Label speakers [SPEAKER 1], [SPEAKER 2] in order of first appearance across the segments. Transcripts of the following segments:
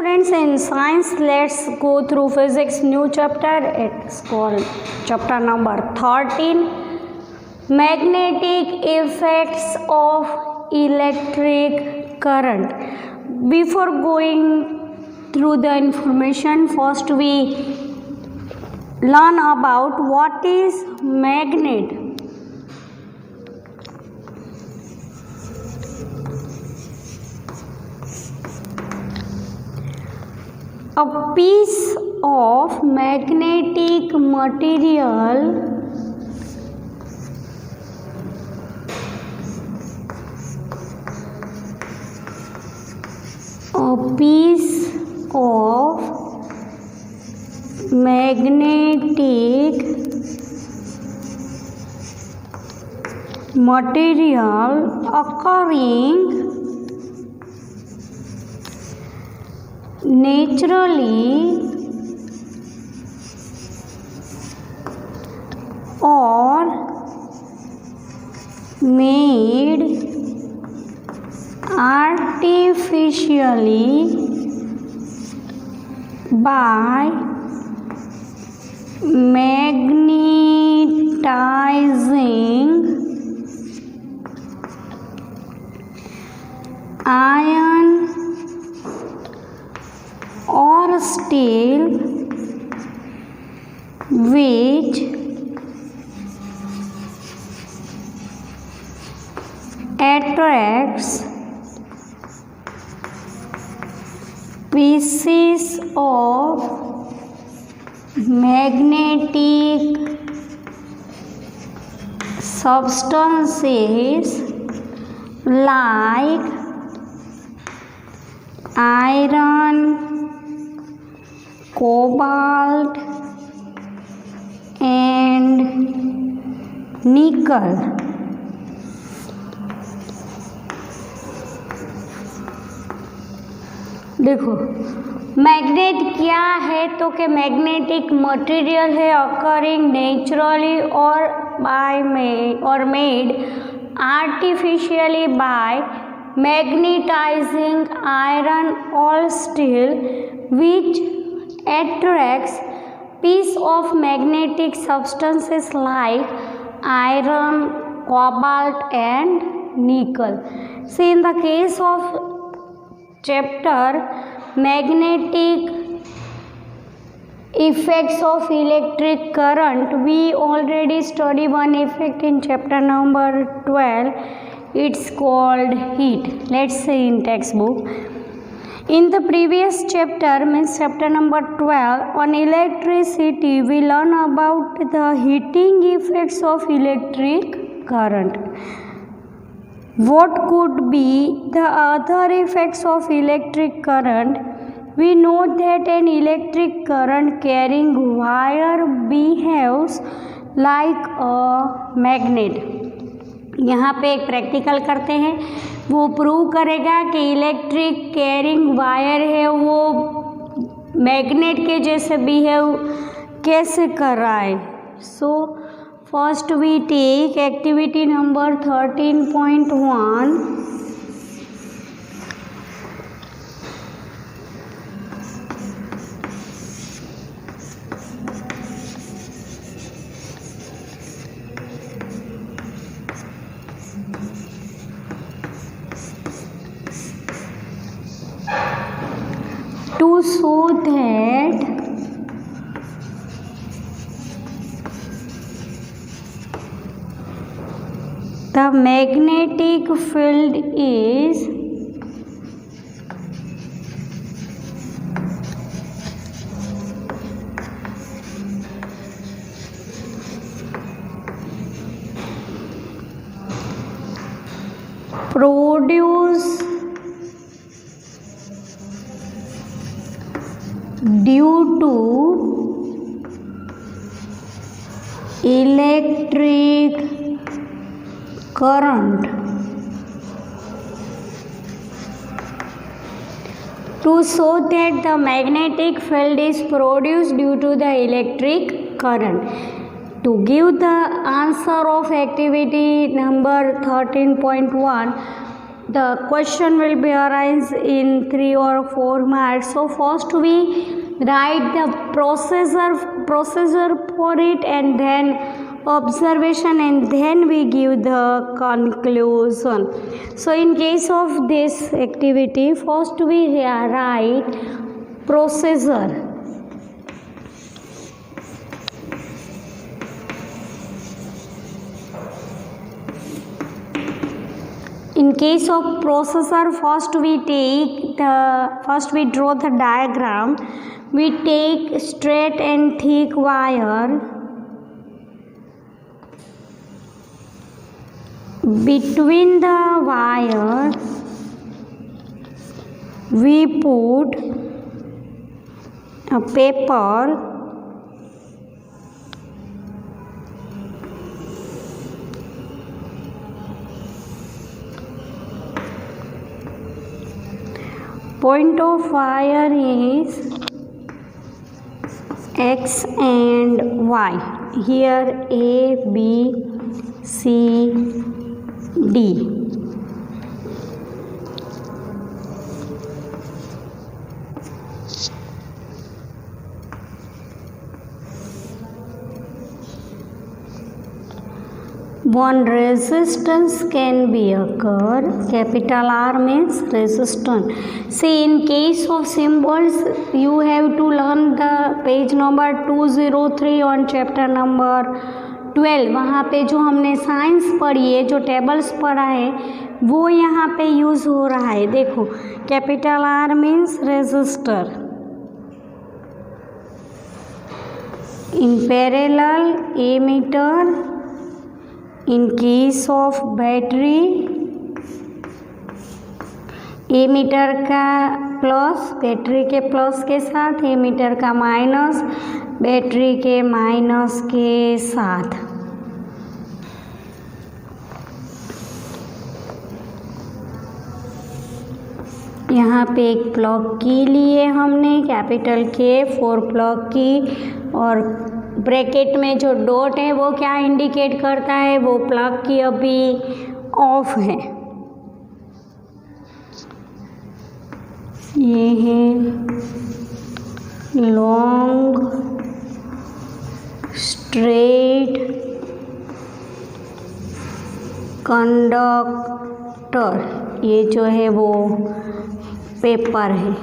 [SPEAKER 1] friends, in science, let's go through physics new chapter. It's called chapter number 13, magnetic effects of electric current. Before going through the information, first we learn about what is magnet. A piece of magnetic material occurring naturally or made artificially by magnetizing iron or steel, which attracts pieces of magnetic substances like iron, cobalt and nickel. देखो magnet क्या है तो कि magnetic material है occurring naturally और made artificially by magnetising iron और steel which attracts piece of magnetic substances like iron, cobalt and nickel. See, in the case of chapter magnetic effects of electric current, we already study one effect in chapter number 12. It's called heat. Let's see in textbook. In the previous chapter, means chapter number 12, on electricity, we learn about the heating effects of electric current. What could be the other effects of electric current? We know that an electric current carrying wire behaves like a magnet. यहाँ पे एक practical करते हैं, वो prove करेगा कि electric carrying wire है वो मैग्नेट के जैसे बिहेव कैसे कर रहा है. So first we take activity number 13.1. To show that the magnetic field is produced due to electric current. To show that the magnetic field is produced due to the electric current. To give the answer of activity number 13.1, the question will be arise in 3 or 4 marks. So first we write the procedure for it, and then observation, and then we give the conclusion. So in case of this activity, first we write procedure. In case of processor, first we draw the diagram. We take straight and thick wire. Between the wire we put a paper. Point of wire is X and Y. Here A, B, C, D. One resistance can be occurred. Capital R means resistance. See, in case of symbols, you have to learn the page number 203 on chapter number 12. वहाँ पे जो हमने science पढ़ी है, जो tables पढ़ा है, वो यहाँ पे यूज़ हो रहा है. देखो, capital R means resistor. In parallel, ammeter. In case of battery, ammeter का प्लस बैटरी के प्लस के साथ, एमीटर का माइनस बैटरी के माइनस के साथ. यहाँ पे एक प्लग की लिए हमने, कैपिटल के 4 प्लग की, और ब्रैकेट में जो डॉट है वो क्या इंडिकेट करता है, वो प्लग की अभी ऑफ है. ये है लॉन्ग स्ट्रेट कंडक्टर. ये जो है वो पेपर है.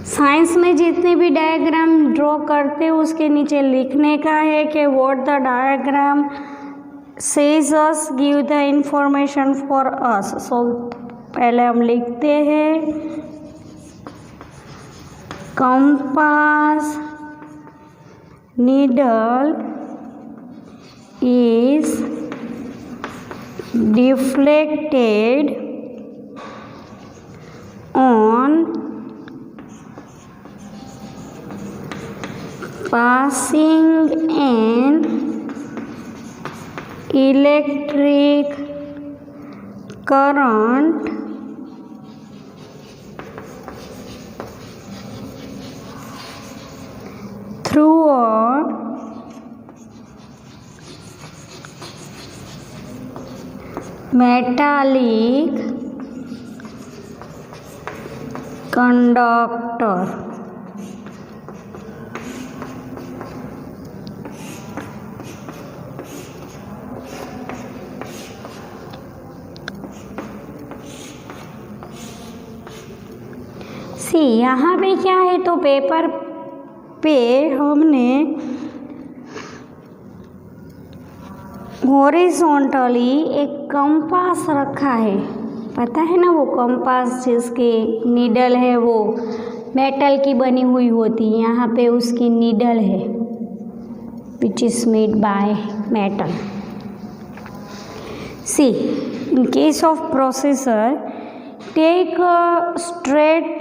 [SPEAKER 1] साइंस में जितने भी डायग्राम ड्रॉ करते हैं उसके नीचे लिखने का है कि what the diagram says us, give the information for us. So पहले हम लिखते हैं compass needle is deflected on passing an electric current through a metallic conductor. See यहाँ पे क्या है, तो पेपर पे हमने हॉरिजॉन्टली एक कंपास रखा है. पता है ना, वो कंपास जिसकी नीडल है वो मेटल की बनी हुई होती है. यहाँ पे उसकी नीडल है which is made by metal. See, in case of processor, take straight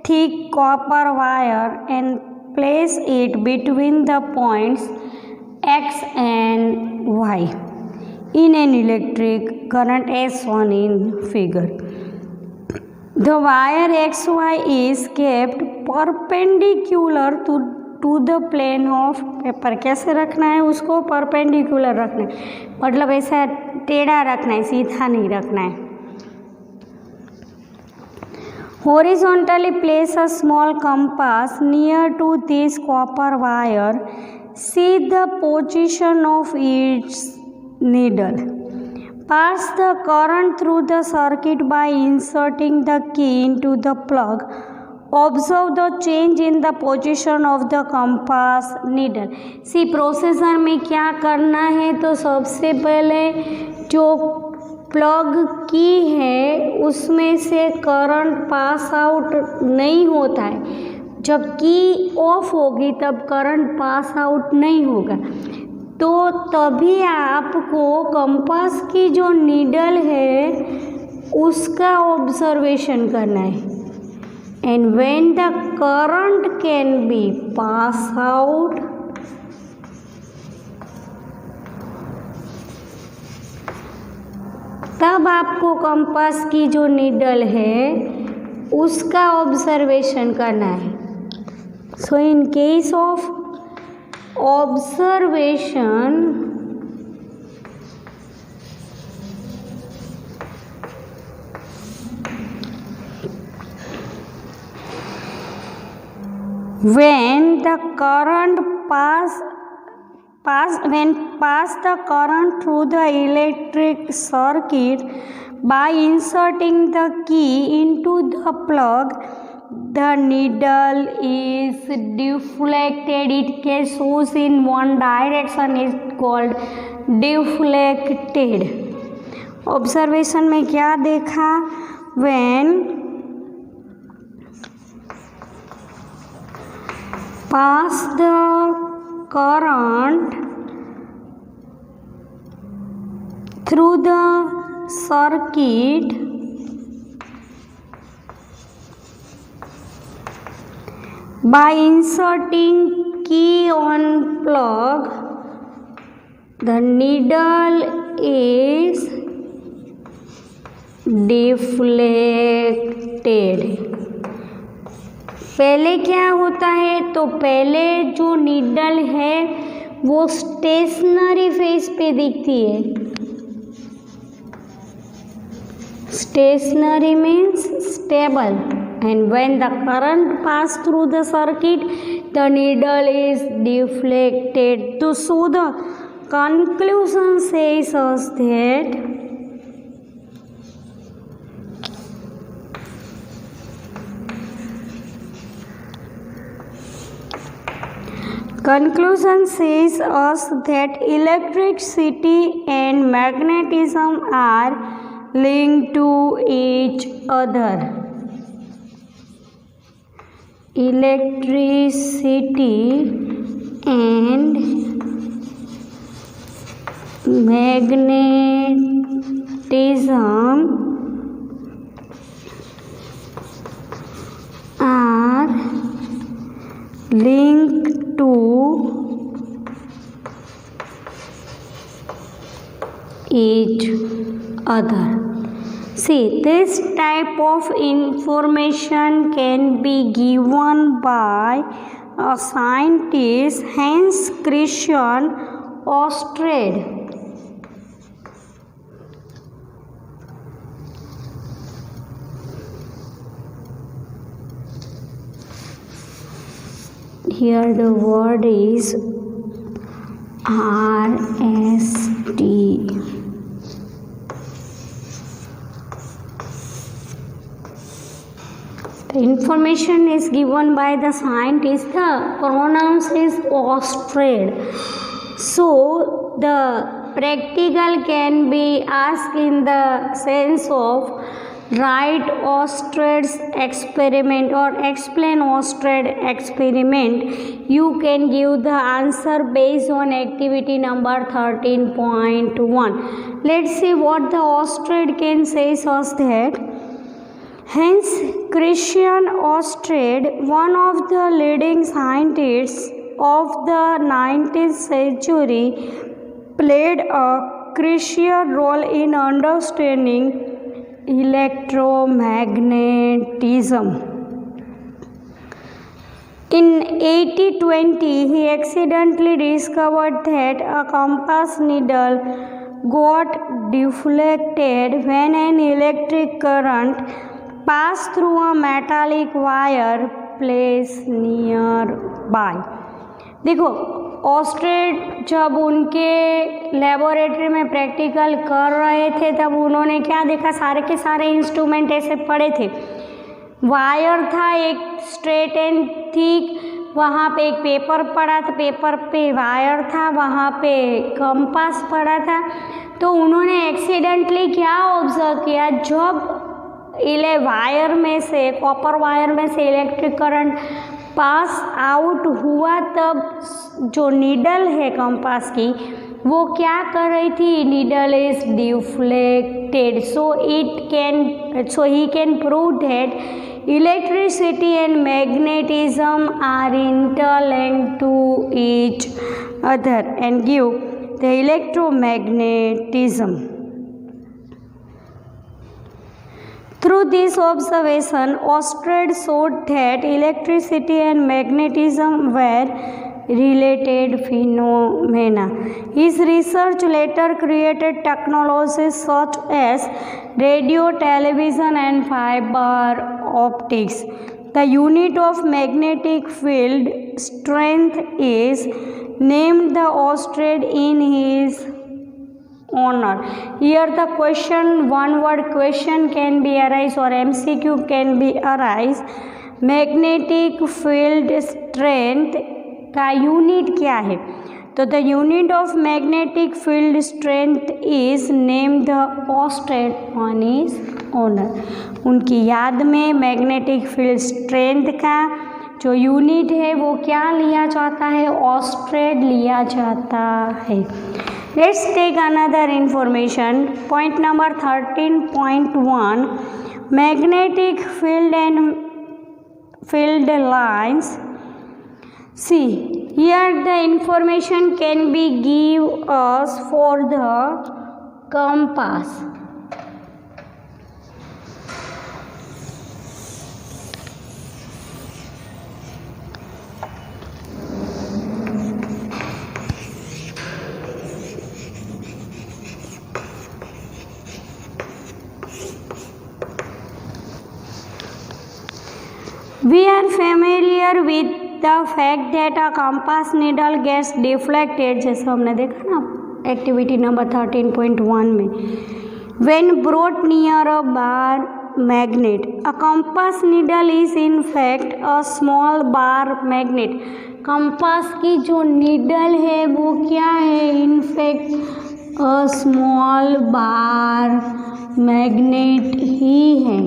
[SPEAKER 1] thick copper wire and place it between the points X and Y in an electric current as shown in figure. The wire XY is kept perpendicular to the plane of paper. कैसे रखना है उसको? Perpendicular रखना है, मतलब ऐसा टेढ़ा रखना है, सीधा नहीं रखना है. Horizontally place a small compass near to this copper wire. See the position of its needle. Pass the current through the circuit by inserting the key into the plug. Observe the change in the position of the compass needle. See processor में क्या करना है, तो सबसे पहले जो plug की है उसमें से करंट पास आउट नहीं होता है। जब की ऑफ होगी तब करंट पास आउट नहीं होगा, तो तभी आपको कंपास की जो नीडल है उसका ऑब्जर्वेशन करना है। And when the current can be pass out, तब आपको कंपास की जो नीडल है उसका ऑब्जर्वेशन करना है। So in case of observation, when the current pass the current through the electric circuit by inserting the key into the plug, the needle is deflected. It goes in one direction, is called deflected. Observation में क्या देखा? When pass the current through the circuit by inserting key on plug, the needle is deflected. पहले क्या होता है, तो पहले जो नीडल है वो स्टेशनरी फेस पे दिखती है। Stationary means stable, and when the current pass through the circuit, the needle is deflected. So the conclusion says us that electricity and magnetism are linked to each other. Electricity and magnetism are linked to each other. See, this type of information can be given by a scientist, Hans Christian Oersted. Here the word is RST. The information is given by the scientist. The pronoun is Oersted. So the practical can be asked in the sense of write Oersted's experiment or explain Oersted experiment. You can give the answer based on activity number 13.1. Let's see what the Oersted can say us that. Hans Christian Oersted, one of the leading scientists of the 19th century, played a crucial role in understanding electromagnetism. In 1820, he accidentally discovered that a compass needle got deflected when an electric current pass through a metallic wire placed nearby. देखो, ऑस्ट्रेड जब उनके laboratory में practical कर रहे थे तब उन्होंने क्या देखा, सारे के सारे इंस्ट्रूमेंट ऐसे पड़े थे। वायर था एक स्ट्रेट एंड थिक, वहाँ पे एक पेपर पड़ा था, पेपर पे वायर था, वहाँ पे कंपास पड़ा था। तो उन्होंने एक्सीडेंटली क्या ऑब्जर्व किया, जब वायर में से, कॉपर वायर में से इलेक्ट्रिक करंट पास आउट हुआ तब जो नीडल है कंपास की वो क्या कर रही थी, needle is deflected. So he can prove that electricity and magnetism are interlinked to each other and give the electromagnetism. Through this observation, Oersted showed that electricity and magnetism were related phenomena. His research later created technologies such as radio, television, and fiber optics. The unit of magnetic field strength is named the Oersted in his honor. Here the question, one word question can be arise or MCQ can be arise. Magnetic field strength का unit क्या है? तो the unit of magnetic field strength is name the ऑस्ट्रेड on his honour. उनकी याद में magnetic field strength का जो यूनिट है वो क्या लिया जाता है? ऑस्ट्रेड लिया जाता है. Let's take another information. Point number 13.1, magnetic field and field lines. See, here the information can be give us for the compass. We are familiar with the fact that a compass needle gets deflected, जैसे हमने देखा ना activity number 13.1 में. When brought near a bar magnet, a compass needle is in fact a small bar magnet. Compass की जो needle है वो क्या है? In fact a small bar magnet ही है.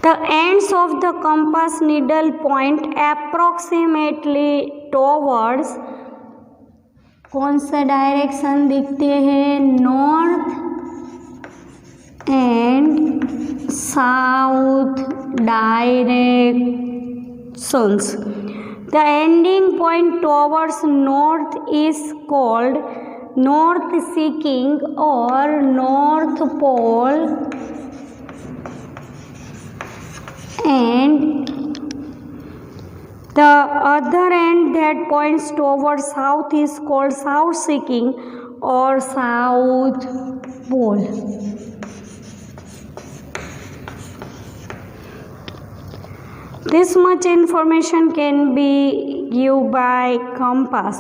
[SPEAKER 1] The ends of the compass needle point approximately towards, कौन सा डायरेक्शन दिखते हैं? North and south directions. The ending point towards north is called north seeking or north pole, and the other end that points towards south is called south seeking or south pole. This much information can be given by compass.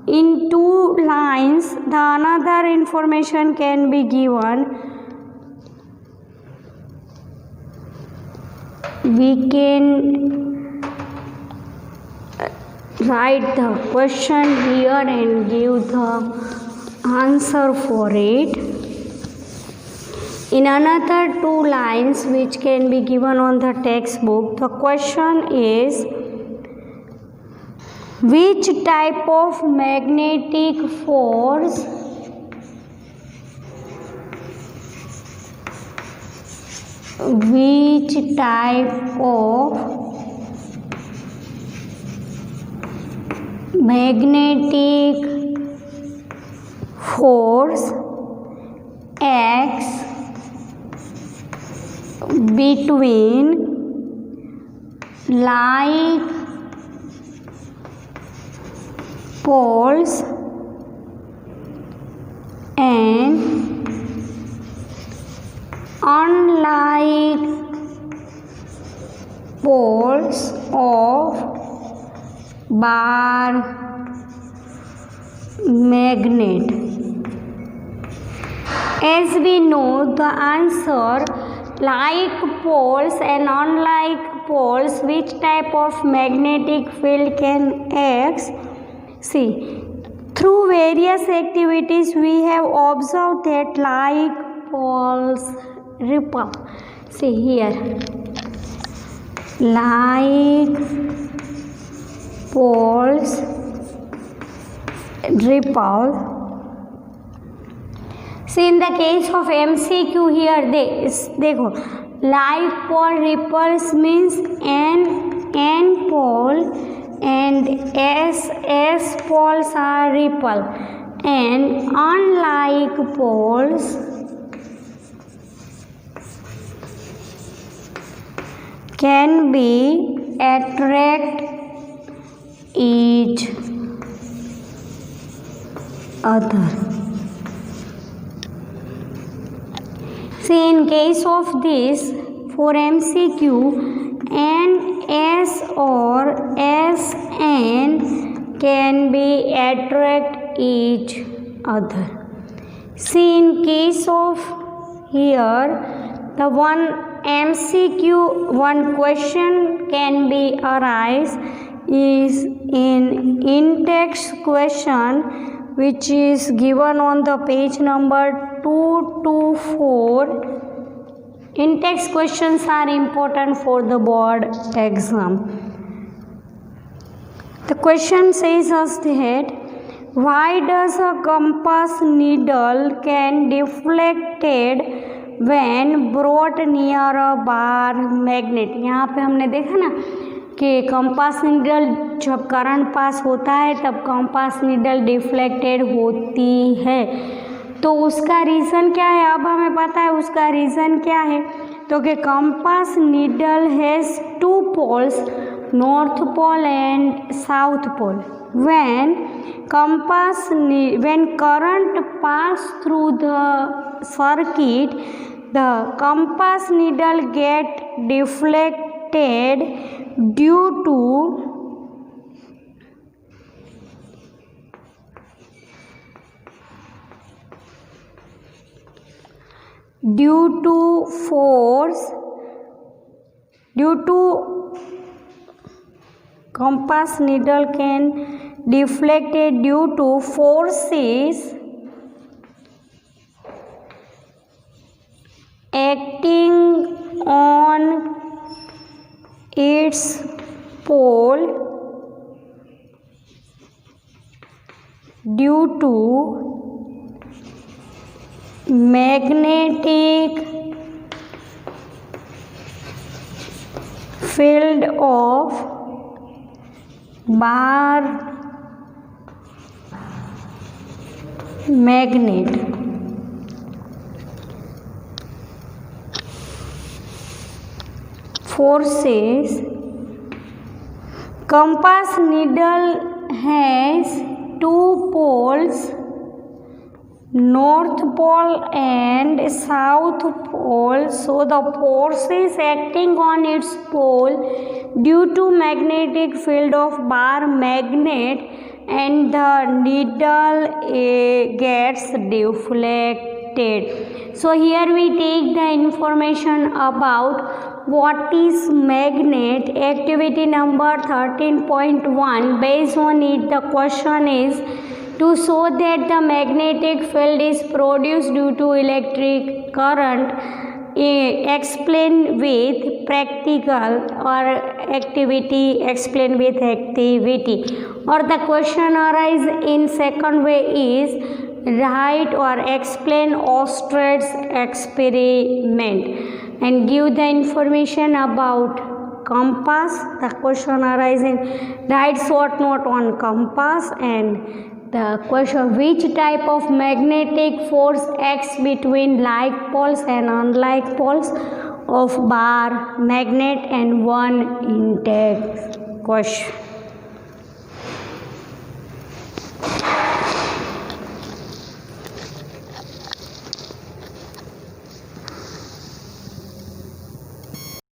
[SPEAKER 1] In two lines, the another information can be given. We can write the question here and give the answer for it. In another two lines which can be given on the textbook, the question is, which type of magnetic force acts between like poles and unlike poles of bar magnet. As we know the answer, like poles and unlike poles, which type of magnetic field can act? See, through various activities we have observed that like poles repel. See here, like poles repel. See, in the case of MCQ here, देखो, like pole repulse means N pole and S poles are repel, and unlike poles can be attract each other. See, in case of this, for MCQ, NS or SN can be attract each other. See, in case of here, the one MCQ, one question can be arise is in text question, which is given on the page number 2 to 4. In-text questions are important for the board exam. The question says us that why does a compass needle can deflected when brought near a bar magnet? यहाँ पे हमने देखा ना कि compass needle जब current pass होता है तब कंपास नीडल डिफ्लेक्टेड होती है, तो उसका रीज़न क्या है? अब हमें पता है उसका रीज़न क्या है, तो कि compass needle has two poles, north pole and south pole. when current pass through the circuit, the compass needle get deflected due to compass needle can deflected due to forces acting on its pole due to magnetic field of bar magnet. Forces. Compass needle has two poles, north pole and south pole, so the forces acting on its pole due to magnetic field of bar magnet, and the needle gets deflected. So here we take the information about what is magnet. Activity number 13.1. based on it, the question is to show that the magnetic field is produced due to electric current. Explain with practical, or activity explain with activity. Or the question arise in second way is write or explain Oersted experiment and give the information about compass. The question arise in write short note on compass, and the question which type of magnetic force acts between like poles and unlike poles of bar magnet, and one in-text question.